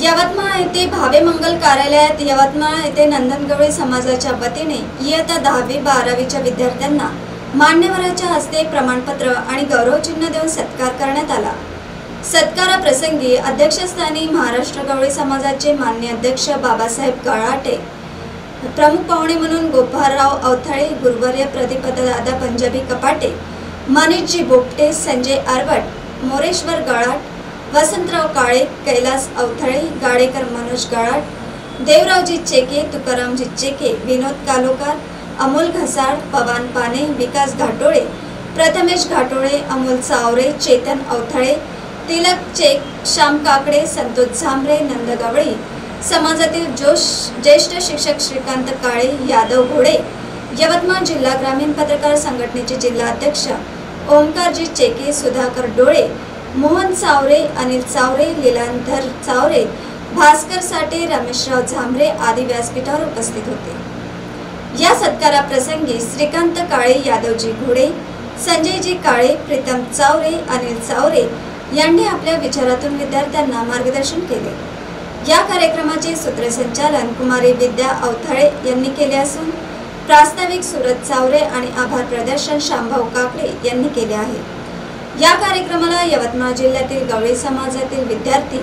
यवतमाळ येथे भावे मंगल कार्यालयात यवतमाळ येथे नंदनगवळी समाजाच्या वतीने इयत्ता 10वी-12वीच्या विद्यार्थ्यांना मान्यवरांच्या हस्ते प्रमाणपत्र आणि गौरवचिन्ह देऊन सत्कार करण्यात आला। सत्काराप्रसंगी अध्यक्षस्थानी महाराष्ट्र गवळी समाजाचे माननीय अध्यक्ष बाबासाहेब गळाटे, प्रमुख पाहुणे म्हणून गोपाळराव अवथळे, गुरुवर्य प्रदीपदादा पंजाबी कपाटे, मनीषजी बोपटे, संजय आरवट, मोरेश्वर गळाट, वसंतराव काळे, कैलास अवथळे, गाडेकर मनोज गळाट, देवरावजी चेके, तुकारामजी चेके, विनोद कालोकार, अमोल घसाड, पवन पाने, विकास घाटोळे, प्रथमेश घाटोळे, अमोल चावरे, चेतन अवथळे, तिलक चेक, श्याम काकडे, संतोष झांबरे, नंद गवळी समाजातील ज्येष्ठ शिक्षक श्रीकांत काळे, यादव घोडे, यवतमाळ जिल्हा ग्रामीण पत्रकार संघटनेचे जिल्हा अध्यक्ष ओमकारजी चेके, सुधाकर डोळे, मोहन चावरे, अनिल चावरे, लीलांधर चावरे, भास्कर साठे, रमेशराव झांबरे आदी व्यासपीठावर उपस्थित होते। या सत्काराप्रसंगी श्रीकांत काळे, यादवजी घोडे, संजयजी काळे, प्रीतम चावरे, अनिल चावरे यांनी आपल्या विचारातून विद्यार्थ्यांना मार्गदर्शन केले। या कार्यक्रमाचे सूत्रसंचालन कुमारी विद्या अवथळे यांनी केले असून प्रास्ताविक सुरत चावरे आणि आभार प्रदर्शन शामभाऊ काकडे यांनी केले आहे। या कार्यक्रमाला यवतमाळ जिल्ह्यातील गवळी समाजातील विद्यार्थी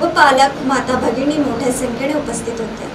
व पालक, माता भगिनी मोठ्या संख्येने उपस्थित होते।